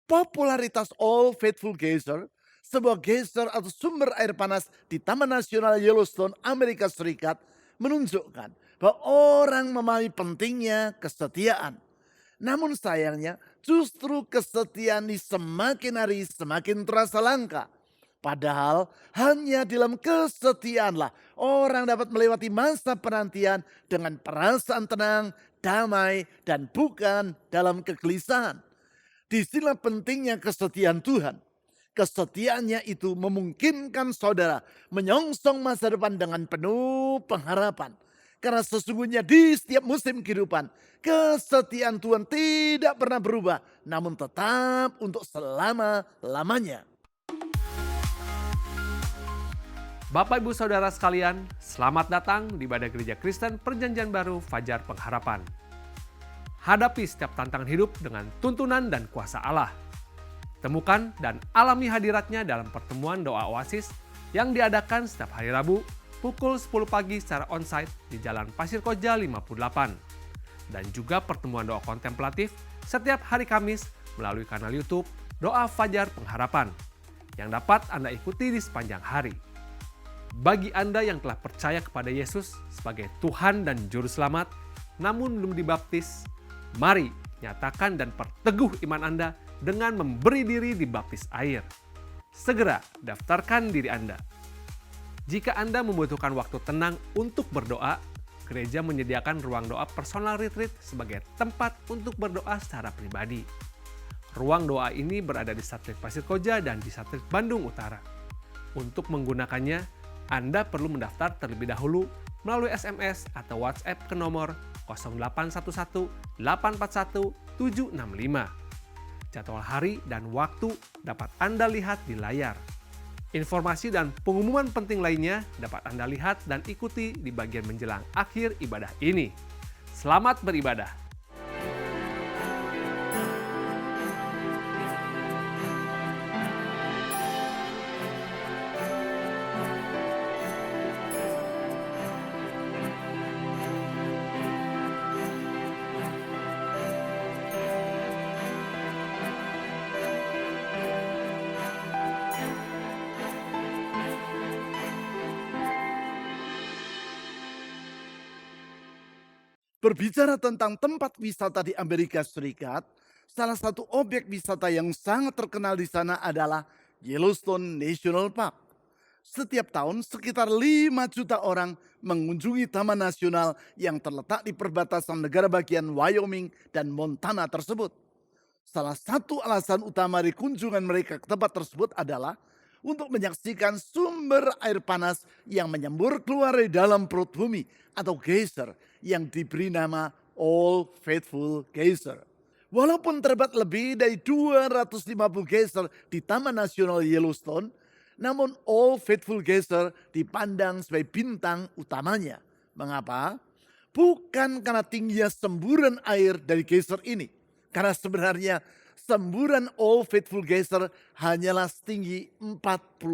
Popularitas Old Faithful Geyser, sebuah geyser atau sumber air panas di Taman Nasional Yellowstone, Amerika Serikat, menunjukkan bahwa orang memahami pentingnya kesetiaan. Namun sayangnya justru kesetiaan ini semakin hari semakin terasa langka. Padahal hanya dalam kesetiaanlah orang dapat melewati masa penantian dengan perasaan tenang, damai, dan bukan dalam kegelisahan. Disinilah pentingnya kesetiaan Tuhan. Kesetiaannya itu memungkinkan saudara menyongsong masa depan dengan penuh pengharapan. Karena sesungguhnya di setiap musim kehidupan, kesetiaan Tuhan tidak pernah berubah, namun tetap untuk selama-lamanya. Bapak Ibu Saudara sekalian, selamat datang di Ibadah Gereja Kristen Perjanjian Baru Fajar Pengharapan. Hadapi setiap tantangan hidup dengan tuntunan dan kuasa Allah. Temukan dan alami hadiratnya dalam pertemuan doa Oasis yang diadakan setiap hari Rabu pukul 10 pagi secara onsite di Jalan Pasir Koja 58. Dan juga pertemuan doa kontemplatif setiap hari Kamis melalui kanal YouTube Doa Fajar Pengharapan yang dapat Anda ikuti di sepanjang hari. Bagi Anda yang telah percaya kepada Yesus sebagai Tuhan dan Juru Selamat, namun belum dibaptis, mari nyatakan dan perteguh iman Anda dengan memberi diri dibaptis air. Segera daftarkan diri Anda. Jika Anda membutuhkan waktu tenang untuk berdoa, gereja menyediakan ruang doa personal retreat sebagai tempat untuk berdoa secara pribadi. Ruang doa ini berada di satelit Pasir Koja dan di satelit Bandung Utara. Untuk menggunakannya, Anda perlu mendaftar terlebih dahulu melalui SMS atau WhatsApp ke nomor 0811 841 765. Jadwal hari dan waktu dapat Anda lihat di layar. Informasi dan pengumuman penting lainnya dapat Anda lihat dan ikuti di bagian menjelang akhir ibadah ini. Selamat beribadah. Berbicara tentang tempat wisata di Amerika Serikat, salah satu objek wisata yang sangat terkenal di sana adalah Yellowstone National Park. Setiap tahun sekitar 5 juta orang mengunjungi taman nasional yang terletak di perbatasan negara bagian Wyoming dan Montana tersebut. Salah satu alasan utama dari kunjungan mereka ke tempat tersebut adalah untuk menyaksikan sumber air panas yang menyembur keluar dari dalam perut bumi atau geyser yang diberi nama All Faithful Geyser. Walaupun terdapat lebih dari 250 geyser di Taman Nasional Yellowstone, namun All Faithful Geyser dipandang sebagai bintang utamanya. Mengapa? Bukan karena tingginya semburan air dari geyser ini. Karena sebenarnya semburan All Faithful Geyser hanyalah setinggi 40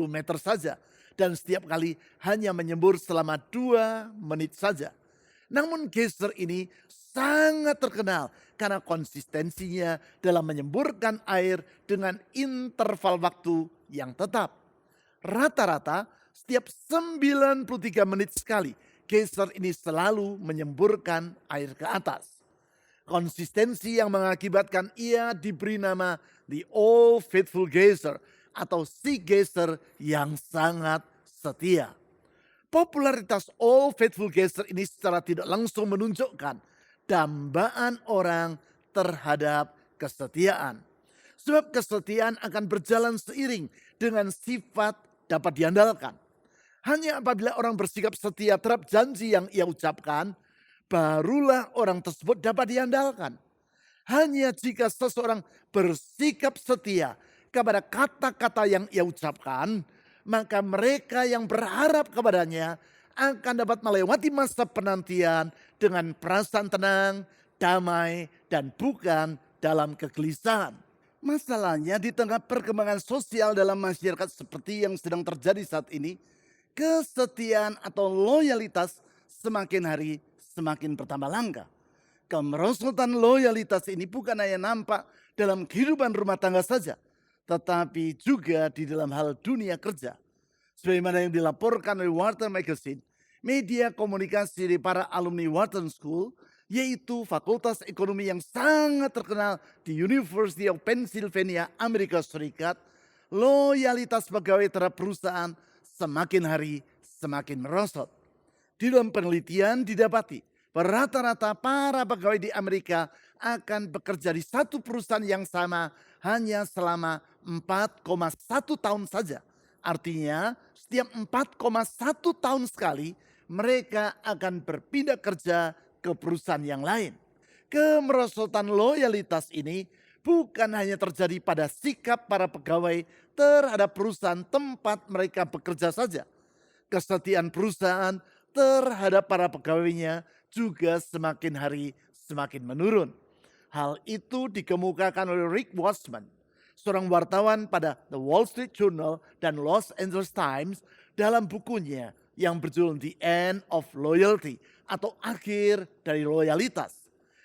meter saja. Dan setiap kali hanya menyembur selama 2 menit saja. Namun geyser ini sangat terkenal karena konsistensinya dalam menyemburkan air dengan interval waktu yang tetap. Rata-rata setiap 93 menit sekali geyser ini selalu menyemburkan air ke atas. Konsistensi yang mengakibatkan ia diberi nama The All Faithful Geyser atau si geyser yang sangat setia. Popularitas All Faithful Geyser ini secara tidak langsung menunjukkan dambaan orang terhadap kesetiaan. Sebab kesetiaan akan berjalan seiring dengan sifat dapat diandalkan. Hanya apabila orang bersikap setia terhadap janji yang ia ucapkan, barulah orang tersebut dapat diandalkan. Hanya jika seseorang bersikap setia kepada kata-kata yang ia ucapkan, maka mereka yang berharap kepadanya akan dapat melewati masa penantian dengan perasaan tenang, damai, dan bukan dalam kegelisahan. Masalahnya di tengah perkembangan sosial dalam masyarakat seperti yang sedang terjadi saat ini, kesetiaan atau loyalitas semakin hari semakin bertambah langka. Kemerosotan loyalitas ini bukan hanya nampak dalam kehidupan rumah tangga saja, tetapi juga di dalam hal dunia kerja. Sebagaimana yang dilaporkan oleh Wharton Magazine, media komunikasi dari para alumni Wharton School, yaitu fakultas ekonomi yang sangat terkenal di University of Pennsylvania, Amerika Serikat, loyalitas pegawai terhadap perusahaan semakin hari semakin merosot. Di dalam penelitian didapati bahwa rata-rata para pegawai di Amerika akan bekerja di satu perusahaan yang sama hanya selama 4,1 tahun saja. Artinya setiap 4,1 tahun sekali mereka akan berpindah kerja ke perusahaan yang lain. Kemerosotan loyalitas ini bukan hanya terjadi pada sikap para pegawai terhadap perusahaan tempat mereka bekerja saja. Kesetiaan perusahaan terhadap para pegawainya juga semakin hari semakin menurun. Hal itu dikemukakan oleh Rick Wasserman, seorang wartawan pada The Wall Street Journal dan Los Angeles Times dalam bukunya yang berjudul The End of Loyalty atau akhir dari loyalitas.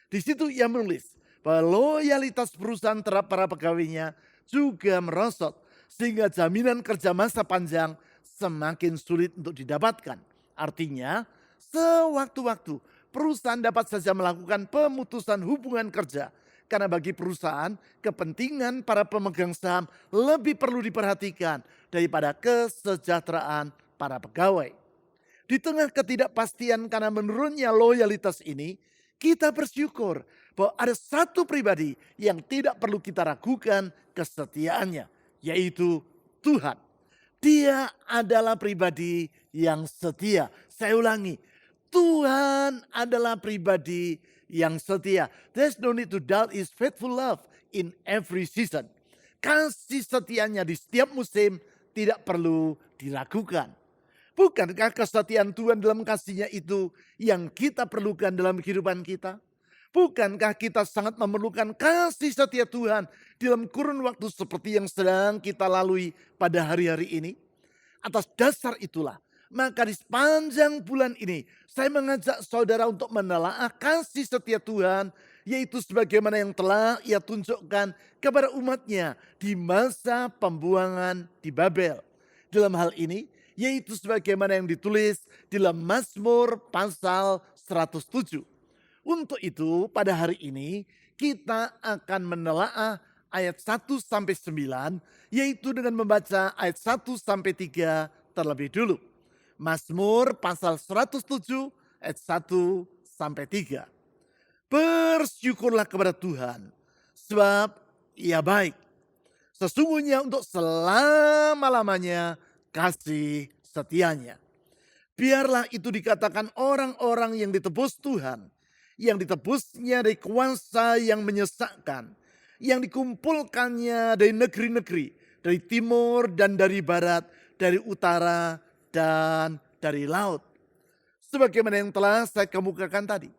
Di situ ia menulis bahwa loyalitas perusahaan terhadap para pegawainya juga merosot sehingga jaminan kerja masa panjang semakin sulit untuk didapatkan. Artinya, sewaktu-waktu perusahaan dapat saja melakukan pemutusan hubungan kerja karena bagi perusahaan kepentingan para pemegang saham lebih perlu diperhatikan daripada kesejahteraan para pegawai. Di tengah ketidakpastian karena menurunnya loyalitas ini, kita bersyukur bahwa ada satu pribadi yang tidak perlu kita ragukan kesetiaannya, yaitu Tuhan. Dia adalah pribadi yang setia. Saya ulangi, Tuhan adalah pribadi yang setia. There's no need to doubt his faithful love in every season. Kasih setianya di setiap musim tidak perlu diragukan. Bukankah kesetiaan Tuhan dalam kasihnya itu yang kita perlukan dalam kehidupan kita? Bukankah kita sangat memerlukan kasih setia Tuhan dalam kurun waktu seperti yang sedang kita lalui pada hari-hari ini? Atas dasar itulah, maka di sepanjang bulan ini saya mengajak saudara untuk menelaah kasih setia Tuhan, yaitu sebagaimana yang telah ia tunjukkan kepada umatnya di masa pembuangan di Babel. Dalam hal ini, yaitu sebagaimana yang ditulis di dalam Mazmur pasal 107. Untuk itu pada hari ini kita akan menelaah ayat 1 sampai 9, yaitu dengan membaca ayat 1 sampai 3 terlebih dulu. Mazmur pasal 107 ayat 1 sampai 3. Bersyukurlah kepada Tuhan sebab ia baik. Sesungguhnya untuk selama-lamanya kasih setianya. Biarlah itu dikatakan orang-orang yang ditebus Tuhan, yang ditebusnya dari kuasa yang menyesakkan, yang dikumpulkannya dari negeri-negeri, dari timur dan dari barat, dari utara dan dari laut. Sebagaimana yang telah saya kemukakan tadi,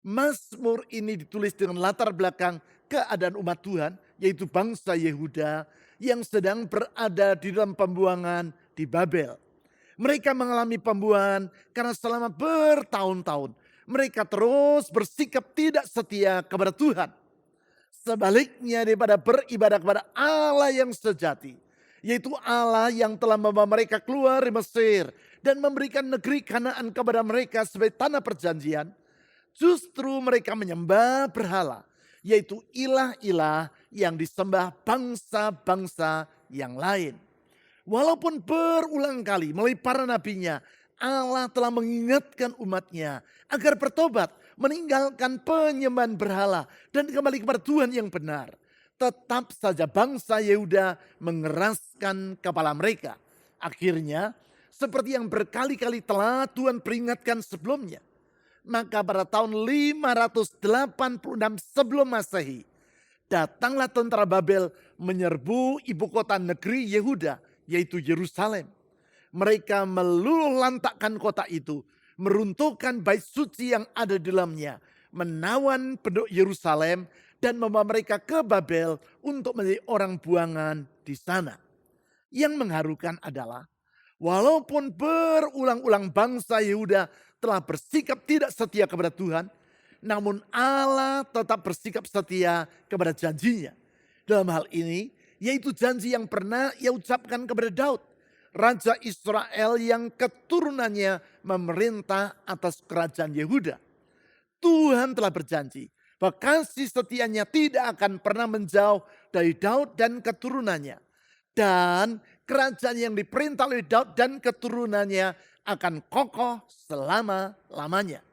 Mazmur ini ditulis dengan latar belakang keadaan umat Tuhan, yaitu bangsa Yehuda yang sedang berada di dalam pembuangan di Babel. Mereka mengalami pembuangan karena selama bertahun-tahun mereka terus bersikap tidak setia kepada Tuhan. Sebaliknya daripada beribadah kepada Allah yang sejati, yaitu Allah yang telah membawa mereka keluar dari Mesir dan memberikan negeri Kanaan kepada mereka sebagai tanah perjanjian, justru mereka menyembah berhala, yaitu ilah-ilah yang disembah bangsa-bangsa yang lain. Walaupun berulang kali melalui para nabinya, Allah telah mengingatkan umatnya agar bertobat, meninggalkan penyembahan berhala dan kembali kepada Tuhan yang benar. Tetap saja bangsa Yehuda mengeraskan kepala mereka. Akhirnya, seperti yang berkali-kali telah Tuhan peringatkan sebelumnya, maka pada tahun 586 sebelum Masehi, datanglah tentara Babel menyerbu ibu kota negeri Yehuda, yaitu Yerusalem. Mereka meluluh lantakkan kota itu, meruntuhkan bait suci yang ada di dalamnya, menawan penduduk Yerusalem dan membawa mereka ke Babel untuk menjadi orang buangan di sana. Yang mengharukan adalah walaupun berulang-ulang bangsa Yehuda telah bersikap tidak setia kepada Tuhan, namun Allah tetap bersikap setia kepada janjinya, Dalam hal ini, yaitu janji yang pernah ia ucapkan kepada Daud, Raja Israel yang keturunannya memerintah atas kerajaan Yehuda. Tuhan telah berjanji bahwa kasih setianya tidak akan pernah menjauh dari Daud dan keturunannya. Dan kerajaan yang diperintah oleh Daud dan keturunannya akan kokoh selama-lamanya.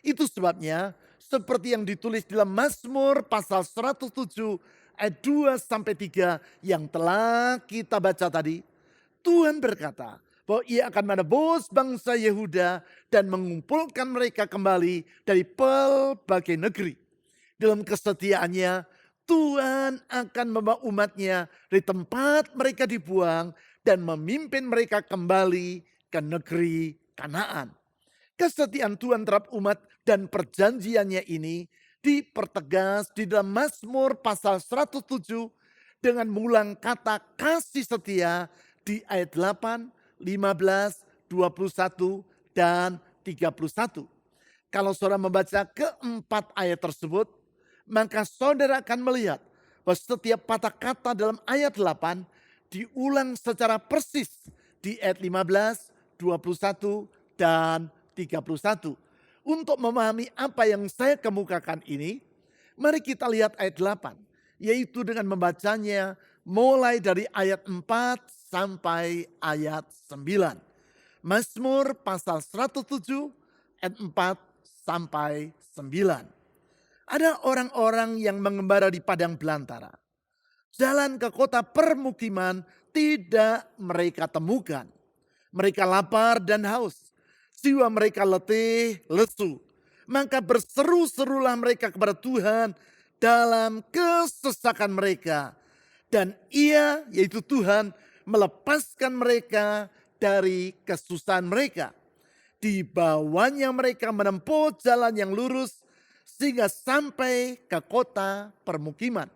Itu sebabnya seperti yang ditulis dalam Mazmur pasal 107 ayat 2 sampai 3 yang telah kita baca tadi. Tuhan berkata bahwa ia akan menebus bangsa Yehuda dan mengumpulkan mereka kembali dari pelbagai negeri. Dalam kesetiaannya, Tuhan akan membawa umatnya dari tempat mereka dibuang dan memimpin mereka kembali ke negeri Kanaan. Kesetiaan Tuhan terhadap umat dan perjanjiannya ini dipertegas di dalam Mazmur pasal 107 dengan mengulang kata kasih setia di ayat 8, 15, 21, dan 31. Kalau saudara membaca keempat ayat tersebut, maka saudara akan melihat bahwa setiap patah kata dalam ayat 8 diulang secara persis di ayat 15, 21, dan 31. Untuk memahami apa yang saya kemukakan ini, mari kita lihat ayat 8, yaitu dengan membacanya mulai dari ayat 4 sampai ayat 9. Mazmur pasal 107 ayat 4 sampai 9. Ada orang-orang yang mengembara di padang belantara. Jalan ke kota permukiman tidak mereka temukan. Mereka lapar dan haus. Jiwa mereka letih, lesu. Maka berseru-serulah mereka kepada Tuhan dalam kesesakan mereka. Dan ia, yaitu Tuhan, melepaskan mereka dari kesusahan mereka. Dibawanya mereka menempuh jalan yang lurus sehingga sampai ke kota permukiman.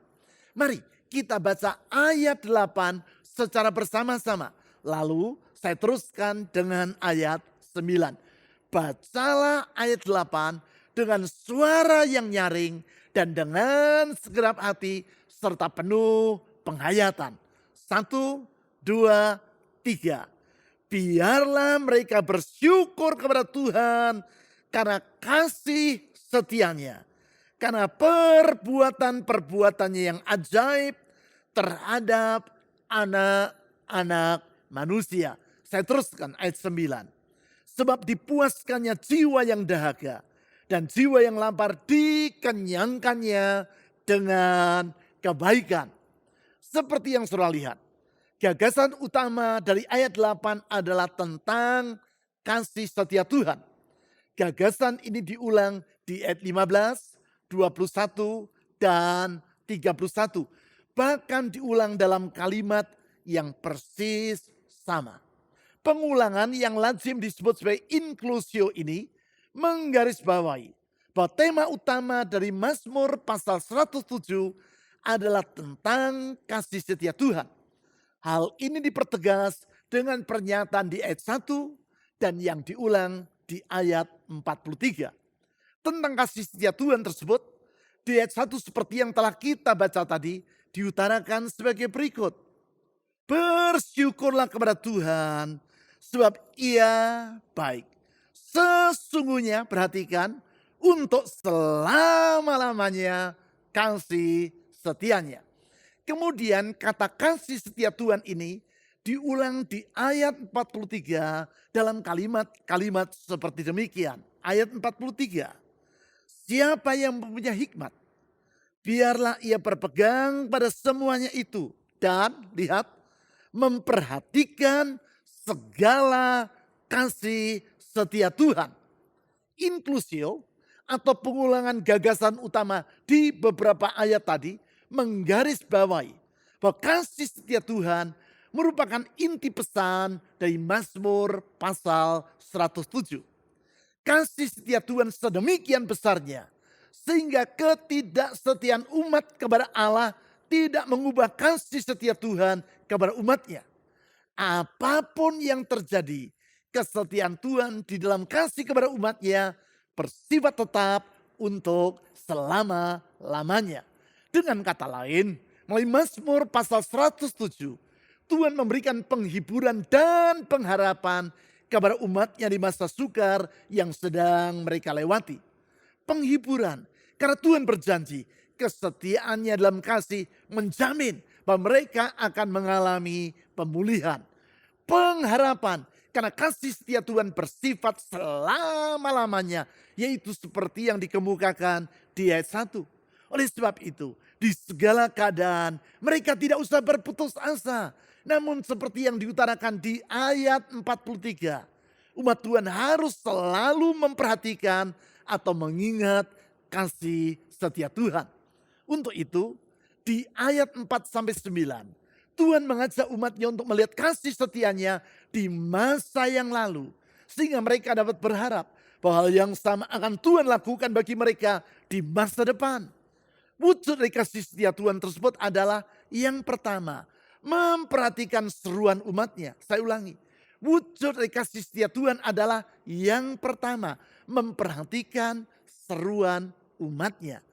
Mari kita baca ayat 8 secara bersama-sama. Lalu saya teruskan dengan ayat 9. Bacalah ayat 8 dengan suara yang nyaring dan dengan segenap hati serta penuh penghayatan. 1, 2, 3. Biarlah mereka bersyukur kepada Tuhan karena kasih setianya. Karena perbuatan-perbuatannya yang ajaib terhadap anak-anak manusia. Saya teruskan ayat 9. Sebab dipuaskannya jiwa yang dahaga dan jiwa yang lapar dikenyangkannya dengan kebaikan. Seperti yang saudara lihat, gagasan utama dari ayat 8 adalah tentang kasih setia Tuhan. Gagasan ini diulang di ayat 15, 21, dan 31. Bahkan diulang dalam kalimat yang persis sama. Pengulangan yang lazim disebut sebagai inklusio ini menggarisbawahi bahwa tema utama dari Mazmur pasal 107 adalah tentang kasih setia Tuhan. Hal ini dipertegas dengan pernyataan di ayat 1 dan yang diulang di ayat 43. Tentang kasih setia Tuhan tersebut, di ayat 1 seperti yang telah kita baca tadi, diutarakan sebagai berikut. Bersyukurlah kepada Tuhan, sebab ia baik. Sesungguhnya, perhatikan, untuk selama-lamanya kasih setianya. Kemudian kata kasih setia Tuhan ini diulang di ayat 43 dalam kalimat-kalimat seperti demikian. Ayat 43. Siapa yang mempunyai hikmat, biarlah ia berpegang pada semuanya itu. Dan lihat, memperhatikan segala kasih setia Tuhan. Inklusio atau pengulangan gagasan utama di beberapa ayat tadi menggarisbawahi bahwa kasih setia Tuhan merupakan inti pesan dari Mazmur pasal 107. Kasih setia Tuhan sedemikian besarnya sehingga ketidaksetiaan umat kepada Allah tidak mengubah kasih setia Tuhan kepada umatnya. Apapun yang terjadi, kesetiaan Tuhan di dalam kasih kepada umatnya bersifat tetap untuk selama-lamanya. Dengan kata lain, Melalui Mazmur pasal 107, Tuhan memberikan penghiburan dan pengharapan kepada umatnya di masa sukar yang sedang mereka lewati. Penghiburan, karena Tuhan berjanji kesetiaannya dalam kasih menjamin bahwa mereka akan mengalami pemulihan. Pengharapan, karena kasih setia Tuhan bersifat selama-lamanya, yaitu seperti yang dikemukakan di ayat 1. Oleh sebab itu, di segala keadaan mereka tidak usah berputus asa. Namun seperti yang diutarakan di ayat 43, umat Tuhan harus selalu memperhatikan atau mengingat kasih setia Tuhan. Untuk itu, di ayat 4-9, Tuhan mengajak umatnya untuk melihat kasih setianya di masa yang lalu. Sehingga mereka dapat berharap bahwa hal yang sama akan Tuhan lakukan bagi mereka di masa depan. Wujud dari kasih setia Tuhan tersebut adalah yang pertama, memperhatikan seruan umatnya. Saya ulangi, wujud dari kasih setia Tuhan adalah yang pertama, memperhatikan seruan umatnya.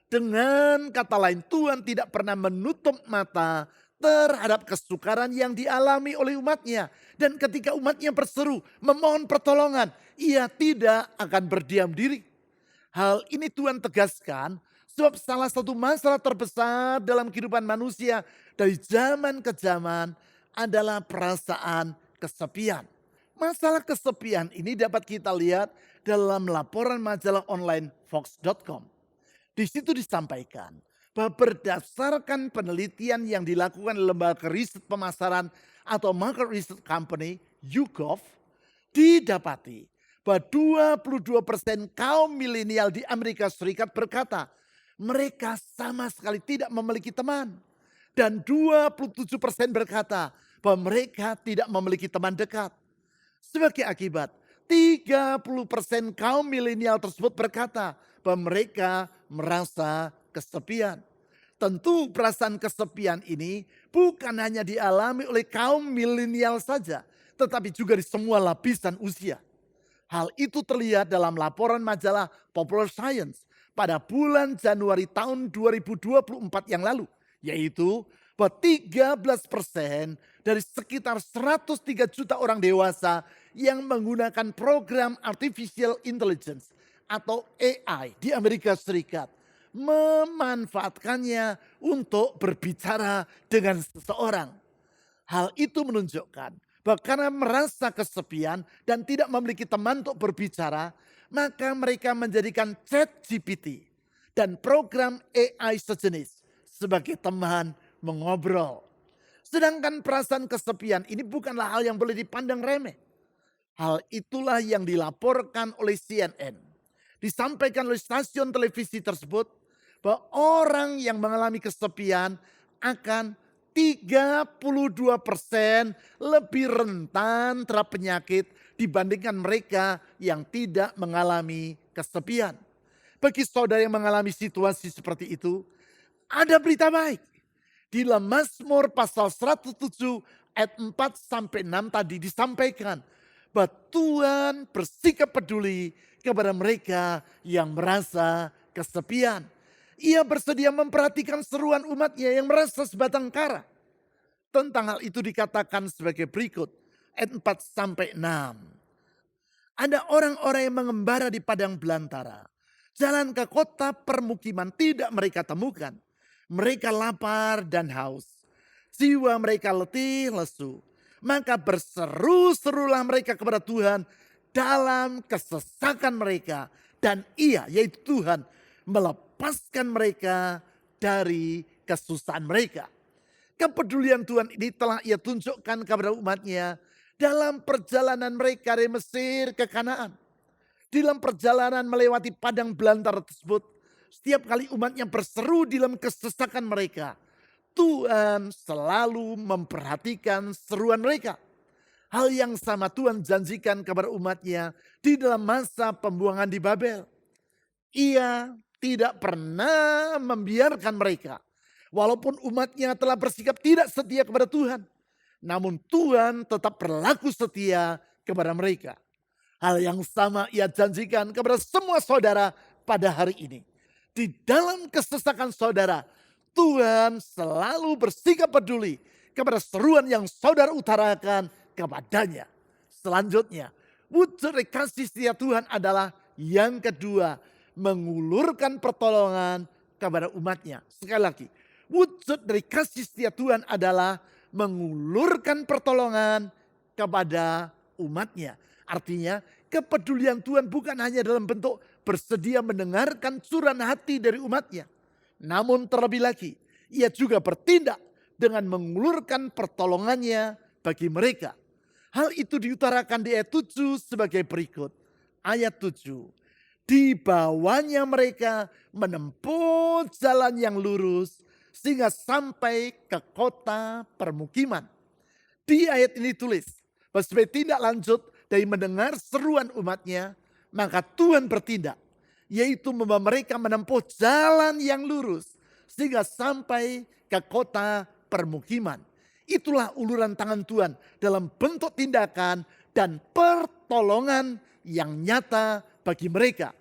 Dengan kata lain, Tuhan tidak pernah menutup mata terhadap kesukaran yang dialami oleh umatnya. Dan ketika umatnya berseru, memohon pertolongan, ia tidak akan berdiam diri. Hal ini Tuhan tegaskan sebab salah satu masalah terbesar dalam kehidupan manusia dari zaman ke zaman adalah perasaan kesepian. Masalah kesepian ini dapat kita lihat dalam laporan majalah online Fox.com. Di situ disampaikan bahwa berdasarkan penelitian yang dilakukan lembaga riset pemasaran atau Market Research Company, YouGov, didapati bahwa 22% kaum milenial di Amerika Serikat berkata mereka sama sekali tidak memiliki teman. Dan 27% berkata bahwa mereka tidak memiliki teman dekat. Sebagai akibat, 30% kaum milenial tersebut berkata bahwa mereka merasa kesepian. Tentu perasaan kesepian ini bukan hanya dialami oleh kaum milenial saja, tetapi juga di semua lapisan usia. Hal itu terlihat dalam laporan majalah Popular Science pada bulan Januari tahun 2024 yang lalu, yaitu bahwa 13% dari sekitar 103 juta orang dewasa yang menggunakan program Artificial Intelligence atau AI di Amerika Serikat memanfaatkannya untuk berbicara dengan seseorang. Hal itu menunjukkan bahwa karena merasa kesepian dan tidak memiliki teman untuk berbicara, maka mereka menjadikan ChatGPT dan program AI sejenis sebagai teman mengobrol. Sedangkan perasaan kesepian ini bukanlah hal yang boleh dipandang remeh. Hal itulah yang dilaporkan oleh CNN. Disampaikan oleh stasiun televisi tersebut bahwa orang yang mengalami kesepian akan 32% lebih rentan terhadap penyakit dibandingkan mereka yang tidak mengalami kesepian. Bagi saudara yang mengalami situasi seperti itu, ada berita baik. Di dalam Mazmur pasal 107 ayat 4-6 tadi disampaikan bahwa Tuhan bersikap peduli kepada mereka yang merasa kesepian. Ia bersedia memperhatikan seruan umatnya yang merasa sebatang kara. Tentang hal itu dikatakan sebagai berikut, ayat 4-6. Ada orang-orang yang mengembara di padang belantara. Jalan ke kota permukiman tidak mereka temukan. Mereka lapar dan haus. Jiwa mereka letih lesu. Maka berseru-serulah mereka kepada Tuhan dalam kesesakan mereka. Dan ia, yaitu Tuhan, melepaskan mereka dari kesusahan mereka. Kepedulian Tuhan ini telah ia tunjukkan kepada umatnya dalam perjalanan mereka dari Mesir ke Kanaan. Dalam perjalanan melewati padang belantara tersebut, setiap kali umatnya berseru dalam kesesakan mereka, Tuhan selalu memperhatikan seruan mereka. Hal yang sama Tuhan janjikan kepada umatnya di dalam masa pembuangan di Babel. Ia tidak pernah membiarkan mereka. Walaupun umatnya telah bersikap tidak setia kepada Tuhan. Namun Tuhan tetap berlaku setia kepada mereka. Hal yang sama ia janjikan kepada semua saudara pada hari ini. Di dalam kesesakan saudara, Tuhan selalu bersikap peduli kepada seruan yang saudara utarakan kepadanya. Selanjutnya, wujud kasih setia Tuhan adalah yang kedua, mengulurkan pertolongan kepada umatnya. Sekali lagi, wujud dari kasih setia Tuhan adalah mengulurkan pertolongan kepada umatnya. Artinya, kepedulian Tuhan bukan hanya dalam bentuk bersedia mendengarkan curahan hati dari umatnya. Namun terlebih lagi, ia juga bertindak dengan mengulurkan pertolongannya bagi mereka. Hal itu diutarakan di ayat 7 sebagai berikut. Ayat 7. Di bawahnya mereka menempuh jalan yang lurus sehingga sampai ke kota permukiman. Di ayat ini tulis, sebagai tindak lanjut dari mendengar seruan umatnya, maka Tuhan bertindak, yaitu membawa mereka menempuh jalan yang lurus sehingga sampai ke kota permukiman. Itulah uluran tangan Tuhan dalam bentuk tindakan dan pertolongan yang nyata bagi mereka.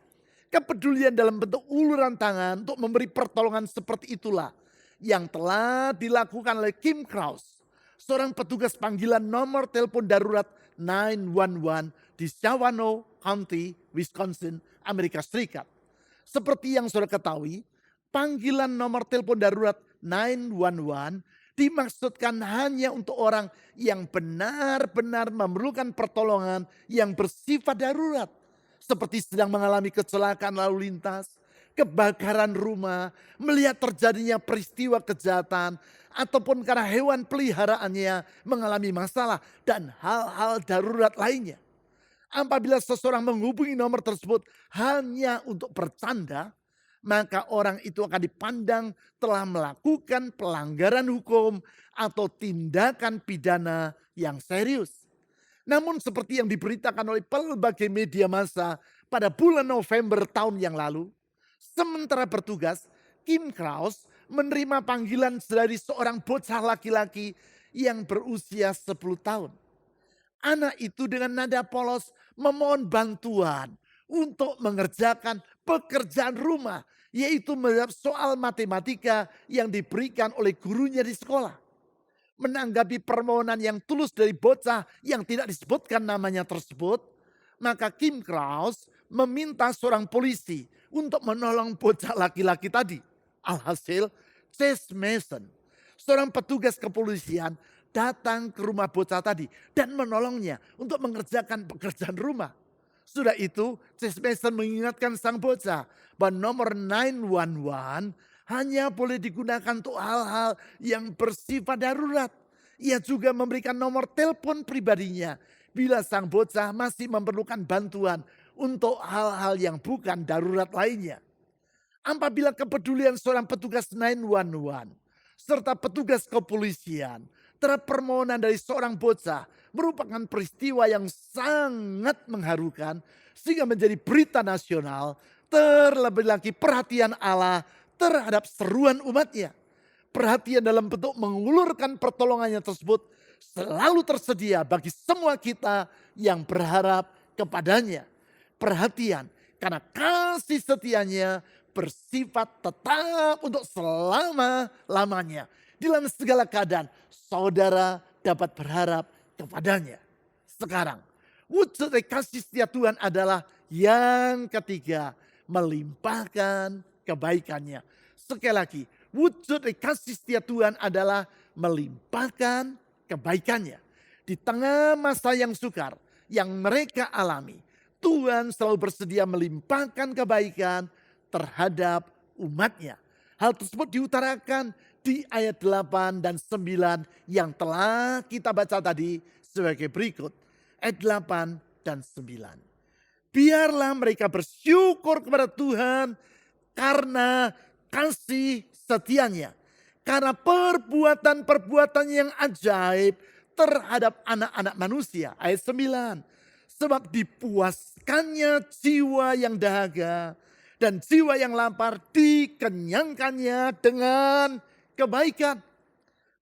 Kepedulian dalam bentuk uluran tangan untuk memberi pertolongan seperti itulah yang telah dilakukan oleh Kim Krause, seorang petugas panggilan nomor telepon darurat 911 di Shawano County, Wisconsin, Amerika Serikat. Seperti yang saudara ketahui, panggilan nomor telepon darurat 911 dimaksudkan hanya untuk orang yang benar-benar memerlukan pertolongan yang bersifat darurat. Seperti sedang mengalami kecelakaan lalu lintas, kebakaran rumah, melihat terjadinya peristiwa kejahatan, ataupun karena hewan peliharaannya mengalami masalah dan hal-hal darurat lainnya. Apabila seseorang menghubungi nomor tersebut hanya untuk bercanda, maka orang itu akan dipandang telah melakukan pelanggaran hukum atau tindakan pidana yang serius. Namun seperti yang diberitakan oleh pelbagai media massa pada bulan November tahun yang lalu, sementara bertugas, Kim Krause menerima panggilan dari seorang bocah laki-laki yang berusia 10 tahun. Anak itu dengan nada polos memohon bantuan untuk mengerjakan pekerjaan rumah, yaitu menjawab soal matematika yang diberikan oleh gurunya di sekolah. Menanggapi permohonan yang tulus dari bocah yang tidak disebutkan namanya tersebut, maka Kim Krause meminta seorang polisi untuk menolong bocah laki-laki tadi. Alhasil, Chase Mason, seorang petugas kepolisian, datang ke rumah bocah tadi dan menolongnya untuk mengerjakan pekerjaan rumah. Sudah itu, Chase Mason mengingatkan sang bocah bahwa nomor 911 hanya boleh digunakan untuk hal-hal yang bersifat darurat. Ia juga memberikan nomor telepon pribadinya bila sang bocah masih memerlukan bantuan untuk hal-hal yang bukan darurat lainnya. Apabila kepedulian seorang petugas 911 serta petugas kepolisian terhadap permohonan dari seorang bocah merupakan peristiwa yang sangat mengharukan sehingga menjadi berita nasional, terlebih lagi perhatian Allah terhadap seruan umatnya. Perhatian dalam bentuk mengulurkan pertolongannya tersebut selalu tersedia bagi semua kita yang berharap kepadanya. Perhatian karena kasih setianya bersifat tetap untuk selama-lamanya. Di dalam segala keadaan saudara dapat berharap kepadanya. Sekarang wujud dari kasih setia Tuhan adalah yang ketiga, melimpahkan kebaikannya. Sekali lagi, wujud dari kasih setia Tuhan adalah melimpahkan kebaikannya. Di tengah masa yang sukar yang mereka alami, Tuhan selalu bersedia melimpahkan kebaikan terhadap umatnya. Hal tersebut diutarakan di ayat 8 dan 9 yang telah kita baca tadi sebagai berikut. Ayat 8 dan 9. Biarlah mereka bersyukur kepada Tuhan karena kasih setianya. Karena perbuatan-perbuatan yang ajaib terhadap anak-anak manusia. Ayat 9. Sebab dipuaskannya jiwa yang dahaga dan jiwa yang lapar dikenyangkannya dengan kebaikan.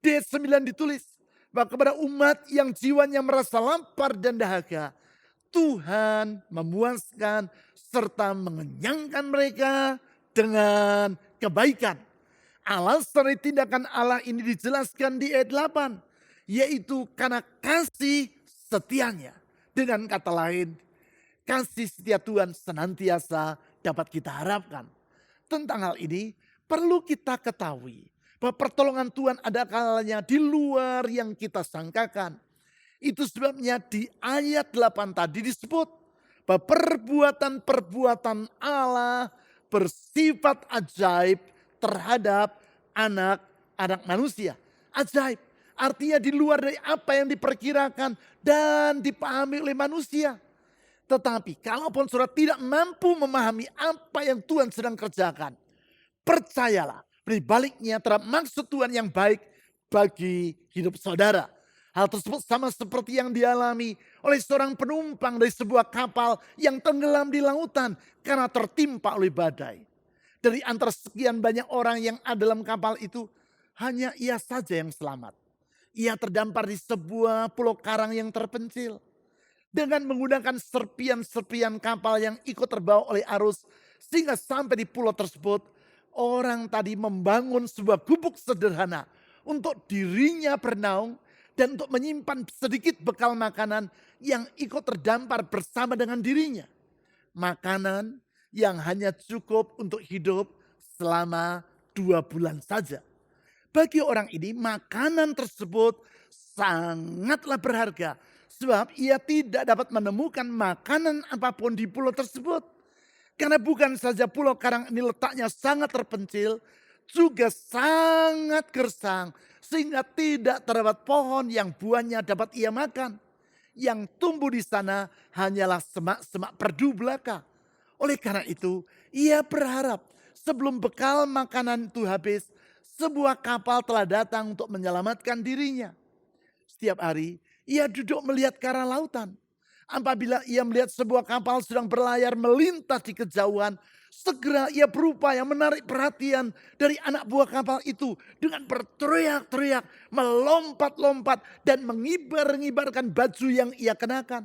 Di ayat 9 ditulis bahwa kepada umat yang jiwanya merasa lapar dan dahaga, Tuhan memuaskan serta mengenyangkan mereka dengan kebaikan. Alasan dari tindakan Allah ini dijelaskan di ayat 8, yaitu karena kasih setianya. Dengan kata lain, kasih setia Tuhan senantiasa dapat kita harapkan. Tentang hal ini perlu kita ketahui bahwa pertolongan Tuhan ada kalanya di luar yang kita sangkakan. Itu sebabnya di ayat 8 tadi disebut bahwa perbuatan-perbuatan Allah bersifat ajaib terhadap anak-anak manusia. Ajaib, artinya di luar dari apa yang diperkirakan dan dipahami oleh manusia. Tetapi kalaupun saudara tidak mampu memahami apa yang Tuhan sedang kerjakan, percayalah, di baliknya terhadap maksud Tuhan yang baik bagi hidup saudara. Hal tersebut sama seperti yang dialami oleh seorang penumpang dari sebuah kapal yang tenggelam di lautan karena tertimpa oleh badai. Dari antara sekian banyak orang yang ada dalam kapal itu, hanya ia saja yang selamat. Ia terdampar di sebuah pulau karang yang terpencil. Dengan menggunakan serpian-serpian kapal yang ikut terbawa oleh arus, sehingga sampai di pulau tersebut, orang tadi membangun sebuah gubuk sederhana untuk dirinya bernaung dan untuk menyimpan sedikit bekal makanan yang ikut terdampar bersama dengan dirinya. Makanan yang hanya cukup untuk hidup selama 2 bulan saja. Bagi orang ini makanan tersebut sangatlah berharga. Sebab ia tidak dapat menemukan makanan apapun di pulau tersebut. Karena bukan saja pulau karang ini letaknya sangat terpencil, juga sangat gersang. Sehingga tidak terdapat pohon yang buahnya dapat ia makan. Yang tumbuh di sana hanyalah semak-semak perdu belaka. Oleh karena itu, ia berharap sebelum bekal makanan itu habis, sebuah kapal telah datang untuk menyelamatkan dirinya. Setiap hari, ia duduk melihat ke arah lautan. Apabila ia melihat sebuah kapal sedang berlayar melintas di kejauhan, segera ia berupaya menarik perhatian dari anak buah kapal itu dengan berteriak-teriak, melompat-lompat dan mengibar-ngibarkan baju yang ia kenakan.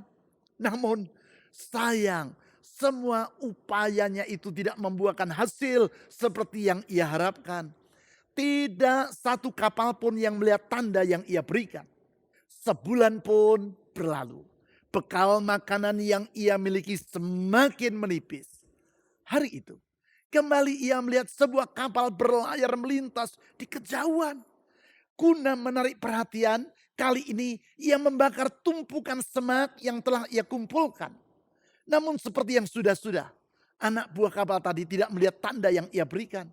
Namun sayang, semua upayanya itu tidak membuahkan hasil seperti yang ia harapkan. Tidak satu kapal pun yang melihat tanda yang ia berikan. Sebulan pun berlalu. Bekal makanan yang ia miliki semakin menipis. Hari itu, kembali ia melihat sebuah kapal berlayar melintas di kejauhan. Guna menarik perhatian, kali ini ia membakar tumpukan semak yang telah ia kumpulkan. Namun seperti yang sudah-sudah, anak buah kapal tadi tidak melihat tanda yang ia berikan.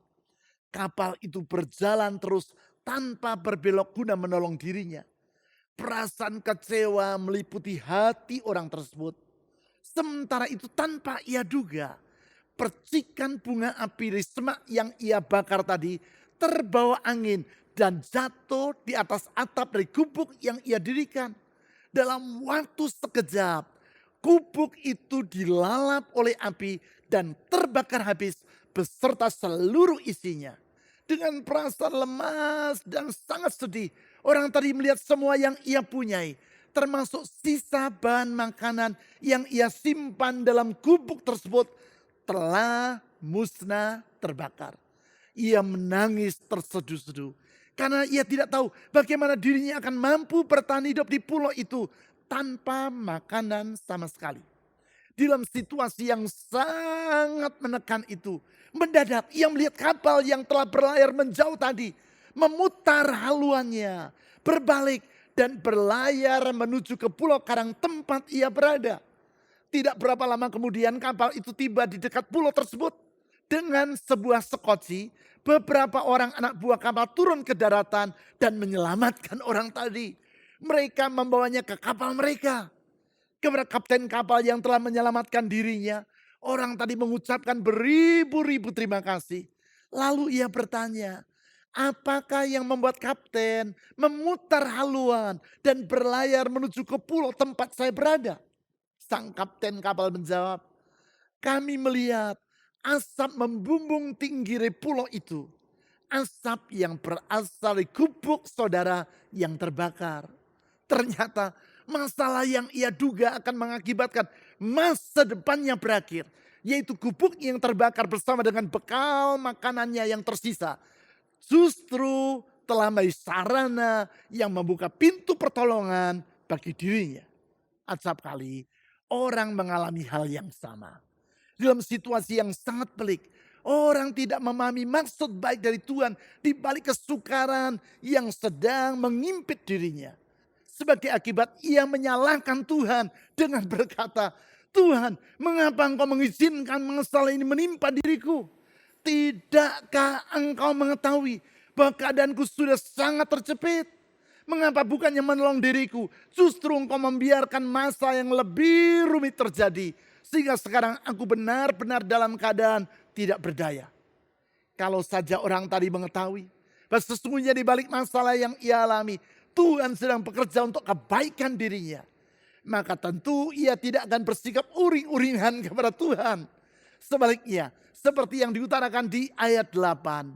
Kapal itu berjalan terus tanpa berbelok guna menolong dirinya. Perasaan kecewa meliputi hati orang tersebut. Sementara itu tanpa ia duga, percikan bunga api dari semak yang ia bakar tadi terbawa angin dan jatuh di atas atap dari gubuk yang ia dirikan. Dalam waktu sekejap, gubuk itu dilalap oleh api dan terbakar habis beserta seluruh isinya. Dengan perasaan lemas dan sangat sedih, orang tadi melihat semua yang ia punyai, termasuk sisa bahan makanan yang ia simpan dalam gubuk tersebut, telah musnah terbakar. Ia menangis terseduh-seduh karena ia tidak tahu bagaimana dirinya akan mampu bertahan hidup di pulau itu tanpa makanan sama sekali. Dalam situasi yang sangat menekan itu, mendadak ia melihat kapal yang telah berlayar menjauh tadi memutar haluannya, berbalik dan berlayar menuju ke pulau karang tempat ia berada. Tidak berapa lama kemudian kapal itu tiba di dekat pulau tersebut. Dengan sebuah sekoci, beberapa orang anak buah kapal turun ke daratan dan menyelamatkan orang tadi. Mereka membawanya ke kapal mereka. Kepada kapten kapal yang telah menyelamatkan dirinya, orang tadi mengucapkan beribu-ribu terima kasih. Lalu ia bertanya, apakah yang membuat kapten memutar haluan dan berlayar menuju ke pulau tempat saya berada? Sang kapten kapal menjawab, kami melihat asap membumbung tinggi dari pulau itu. Asap yang berasal dari gubuk saudara yang terbakar. Ternyata masalah yang ia duga akan mengakibatkan masa depannya berakhir. Yaitu gubuk yang terbakar bersama dengan bekal makanannya yang tersisa. justru telah menjadi sarana yang membuka pintu pertolongan bagi dirinya. Acap kali orang mengalami hal yang sama. Dalam situasi yang sangat pelik, orang tidak memahami maksud baik dari Tuhan di balik kesukaran yang sedang mengimpit dirinya. Sebagai akibat ia menyalahkan Tuhan dengan berkata, "Tuhan, mengapa engkau mengizinkan masalah ini menimpa diriku? Tidakkah engkau mengetahui bahwa keadaanku sudah sangat terjepit? Mengapa bukannya menolong diriku, justru engkau membiarkan masa yang lebih rumit terjadi, sehingga sekarang aku benar-benar dalam keadaan tidak berdaya." Kalau saja orang tadi mengetahui bahwa sesungguhnya di balik masalah yang ia alami, Tuhan sedang bekerja untuk kebaikan dirinya, maka tentu ia tidak akan bersikap uring-uringan kepada Tuhan. Sebaliknya, seperti yang diutarakan di ayat 8,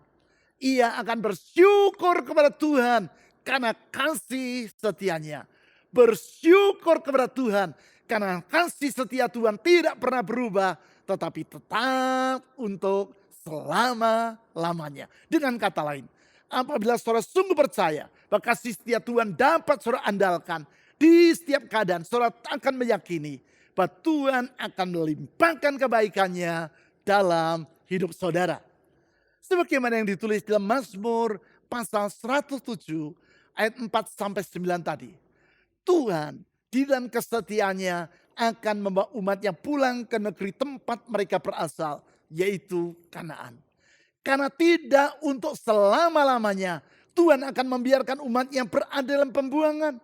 ia akan bersyukur kepada Tuhan karena kasih setianya. Bersyukur kepada Tuhan karena kasih setia Tuhan tidak pernah berubah, tetapi tetap untuk selama-lamanya. Dengan kata lain, apabila saudara sungguh percaya bahwa kasih setia Tuhan dapat saudara andalkan di setiap keadaan, saudara akan meyakini bahwa Tuhan akan melimpahkan kebaikannya dalam hidup saudara. Sebagaimana yang ditulis dalam Mazmur pasal 107 ayat 4-9 tadi. Tuhan di dalam kesetiaannya akan membawa umatnya pulang ke negeri tempat mereka berasal, yaitu Kanaan. Karena tidak untuk selama-lamanya Tuhan akan membiarkan umatnya berada dalam pembuangan.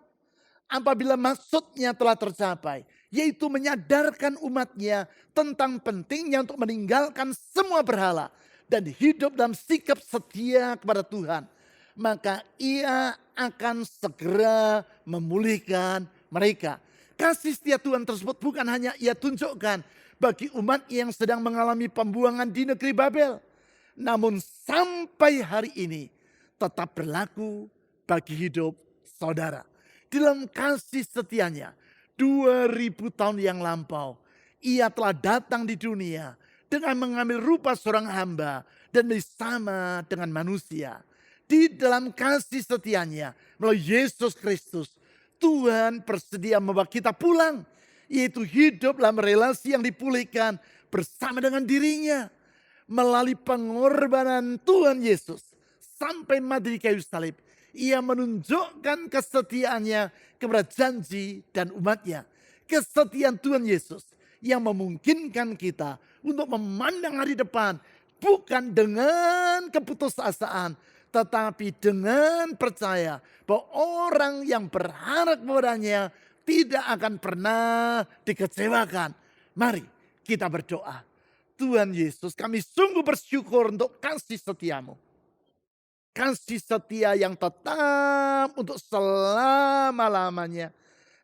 Apabila maksudnya telah tercapai, yaitu menyadarkan umatnya tentang pentingnya untuk meninggalkan semua berhala dan hidup dalam sikap setia kepada Tuhan, maka ia akan segera memulihkan mereka. Kasih setia Tuhan tersebut bukan hanya ia tunjukkan bagi umat yang sedang mengalami pembuangan di negeri Babel, namun sampai hari ini tetap berlaku bagi hidup saudara. Dalam kasih setianya 2000 tahun yang lampau, ia telah datang di dunia dengan mengambil rupa seorang hamba dan bersama dengan manusia. Di dalam kasih setianya melalui Yesus Kristus, Tuhan bersedia membawa kita pulang, yaitu hidup dalam relasi yang dipulihkan bersama dengan dirinya. Melalui pengorbanan Tuhan Yesus sampai mati di kayu salib, ia menunjukkan kesetiaannya kepada janji dan umatnya. Kesetiaan Tuhan Yesus yang memungkinkan kita untuk memandang hari depan bukan dengan keputusasaan, tetapi dengan percaya bahwa orang yang berharap kepadanya tidak akan pernah dikecewakan. Mari kita berdoa. Tuhan Yesus, kami sungguh bersyukur untuk kasih setiamu. Kasih setia yang tetap untuk selama-lamanya.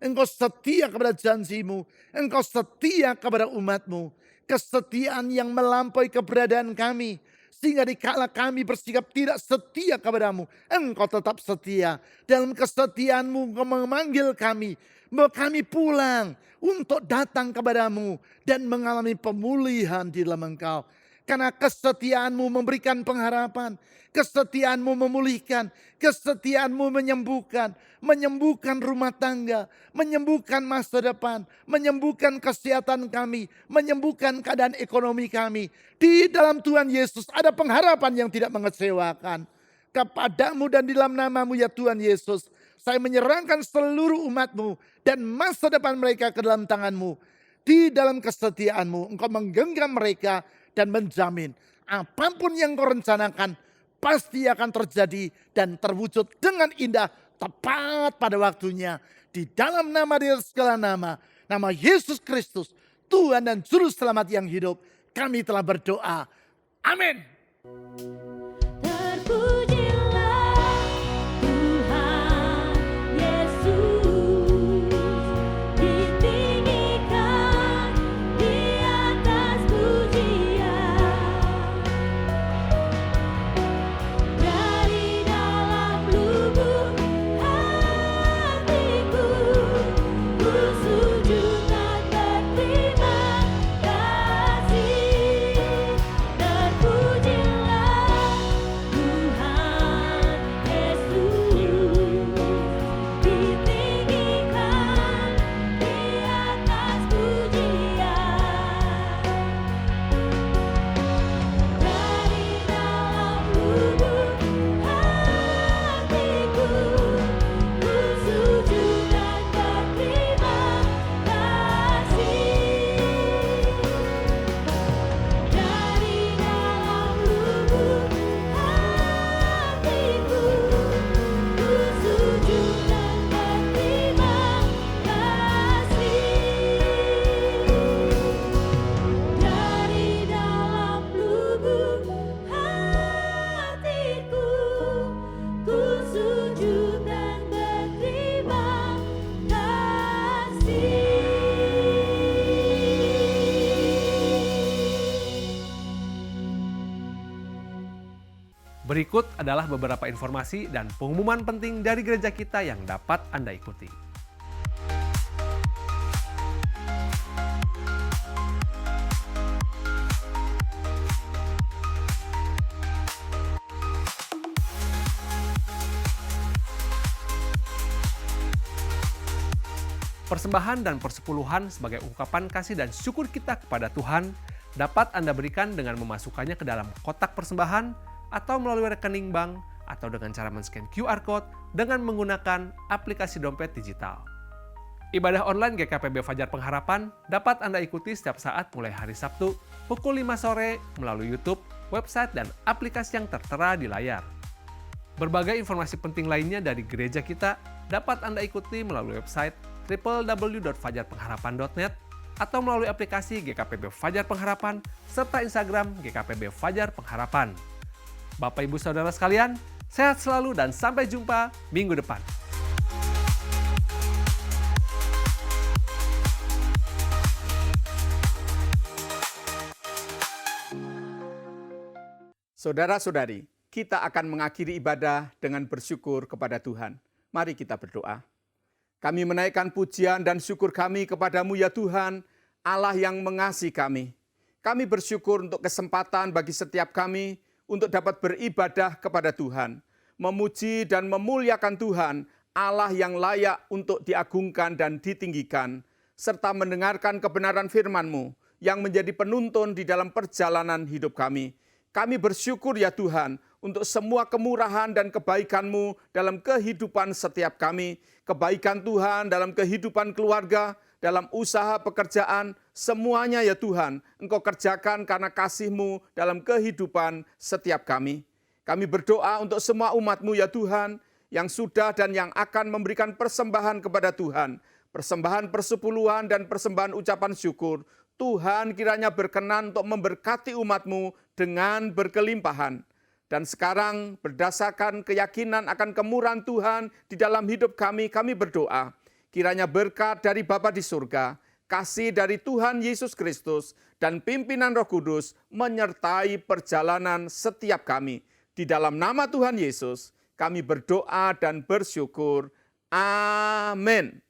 Engkau setia kepada janjimu. Engkau setia kepada umatmu. Kesetiaan yang melampaui keberadaan kami. Sehingga dikala kami bersikap tidak setia kepadamu, engkau tetap setia. Dalam kesetiaanmu engkau memanggil kami. Bahwa kami pulang untuk datang kepadamu dan mengalami pemulihan di dalam engkau. Karena kesetiaanmu memberikan pengharapan. Kesetiaanmu memulihkan. Kesetiaanmu menyembuhkan. Menyembuhkan rumah tangga. Menyembuhkan masa depan. Menyembuhkan kesehatan kami. Menyembuhkan keadaan ekonomi kami. Di dalam Tuhan Yesus ada pengharapan yang tidak mengecewakan. Kepadamu dan di dalam namamu ya Tuhan Yesus, saya menyerahkan seluruh umatmu dan masa depan mereka ke dalam tanganmu. Di dalam kesetiaanmu engkau menggenggam mereka dan menjamin apapun yang kau rencanakan pasti akan terjadi dan terwujud dengan indah tepat pada waktunya. Di dalam nama di atas segala nama, nama Yesus Kristus, Tuhan dan Juru Selamat yang hidup, kami telah berdoa. Amin. Terpujilah Tuhan Yesus, ditinggikan di atas pujian. Dari dalam lubuk hatiku, ku sujud dan berterima kasih. Terpujilah Berikut adalah beberapa informasi dan pengumuman penting dari gereja kita yang dapat Anda ikuti. Persembahan dan persepuluhan sebagai ungkapan kasih dan syukur kita kepada Tuhan dapat Anda berikan dengan memasukkannya ke dalam kotak persembahan atau melalui rekening bank atau dengan cara men-scan QR Code dengan menggunakan aplikasi dompet digital. Ibadah online GKPB Fajar Pengharapan dapat Anda ikuti setiap saat mulai hari Sabtu pukul 5 sore melalui YouTube, website, dan aplikasi yang tertera di layar. Berbagai informasi penting lainnya dari gereja kita dapat Anda ikuti melalui website www.fajarpengharapan.net atau melalui aplikasi GKPB Fajar Pengharapan serta Instagram GKPB Fajar Pengharapan. Bapak Ibu Saudara sekalian, sehat selalu dan sampai jumpa minggu depan. Saudara-saudari, kita akan mengakhiri ibadah dengan bersyukur kepada Tuhan. Mari kita berdoa. Kami menaikkan pujian dan syukur kami kepadamu ya Tuhan, Allah yang mengasihi kami. Kami bersyukur untuk kesempatan bagi setiap kami untuk dapat beribadah kepada Tuhan, memuji dan memuliakan Tuhan, Allah yang layak untuk diagungkan dan ditinggikan, serta mendengarkan kebenaran firman-Mu yang menjadi penuntun di dalam perjalanan hidup kami. Kami bersyukur ya Tuhan untuk semua kemurahan dan kebaikan-Mu dalam kehidupan setiap kami, kebaikan Tuhan dalam kehidupan keluarga, dalam usaha pekerjaan, semuanya ya Tuhan, Engkau kerjakan karena kasih-Mu dalam kehidupan setiap kami. Kami berdoa untuk semua umat-Mu ya Tuhan, yang sudah dan yang akan memberikan persembahan kepada Tuhan, persembahan persepuluhan dan persembahan ucapan syukur. Tuhan kiranya berkenan untuk memberkati umat-Mu dengan berkelimpahan. Dan sekarang berdasarkan keyakinan akan kemurahan Tuhan di dalam hidup kami berdoa. Kiranya berkat dari Bapa di surga, kasih dari Tuhan Yesus Kristus, dan pimpinan Roh Kudus menyertai perjalanan setiap kami. Di dalam nama Tuhan Yesus, kami berdoa dan bersyukur. Amin.